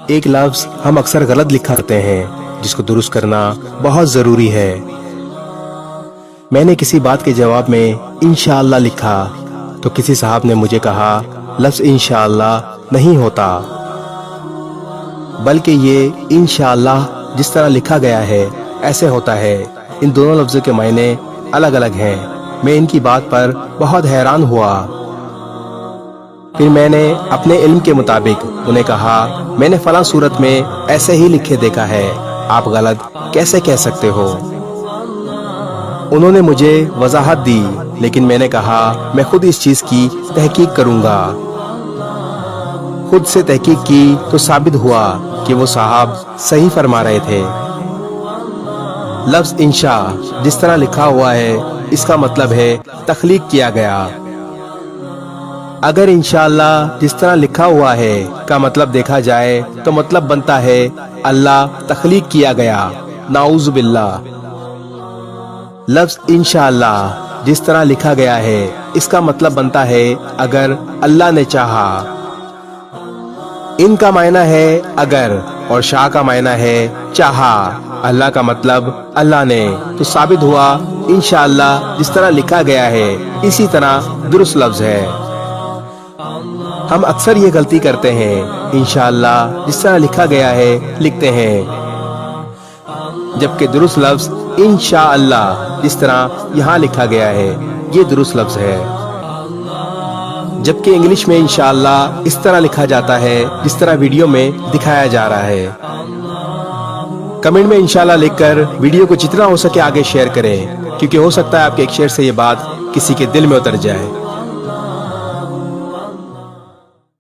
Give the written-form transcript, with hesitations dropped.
ایک لفظ ہم اکثر غلط لکھا کرتے ہیں جس کو درست کرنا بہت ضروری ہے۔ میں نے کسی بات کے جواب میں انشاءاللہ لکھا تو کسی صاحب نے مجھے کہا لفظ انشاءاللہ نہیں ہوتا، بلکہ یہ انشاءاللہ جس طرح لکھا گیا ہے ایسے ہوتا ہے۔ ان دونوں لفظوں کے معنی الگ الگ ہیں۔ میں ان کی بات پر بہت حیران ہوا۔ پھر میں نے اپنے علم کے مطابق انہیں کہا میں نے فلاں صورت میں ایسے ہی لکھے دیکھا ہے، آپ غلط کیسے کہہ سکتے ہو؟ انہوں نے مجھے وضاحت دی، لیکن میں نے کہا میں خود اس چیز کی تحقیق کروں گا۔ خود سے تحقیق کی تو ثابت ہوا کہ وہ صاحب صحیح فرما رہے تھے۔ لفظ انشاء جس طرح لکھا ہوا ہے اس کا مطلب ہے تخلیق کیا گیا۔ اگر انشاءاللہ جس طرح لکھا ہوا ہے کا مطلب دیکھا جائے تو مطلب بنتا ہے اللہ تخلیق کیا گیا، نعوذ باللہ۔ لفظ انشاءاللہ جس طرح لکھا گیا ہے اس کا مطلب بنتا ہے اگر اللہ نے چاہا۔ ان کا معنی ہے اگر اور شاہ کا معنی ہے چاہا، اللہ کا مطلب اللہ نے، تو ثابت ہوا انشاءاللہ جس طرح لکھا گیا ہے اسی طرح درست لفظ ہے۔ ہم اکثر یہ غلطی کرتے ہیں، انشاءاللہ جس طرح لکھا گیا ہے لکھتے ہیں، جبکہ درست لفظ انشاءاللہ جس طرح یہاں لکھا گیا ہے یہ درست لفظ ہے۔ جبکہ انگلش میں انشاءاللہ اس طرح لکھا جاتا ہے جس طرح ویڈیو میں دکھایا جا رہا ہے۔ کمنٹ میں انشاءاللہ لکھ کر ویڈیو کو جتنا ہو سکے آگے شیئر کریں، کیونکہ ہو سکتا ہے آپ کے ایک شیئر سے یہ بات کسی کے دل میں اتر جائے۔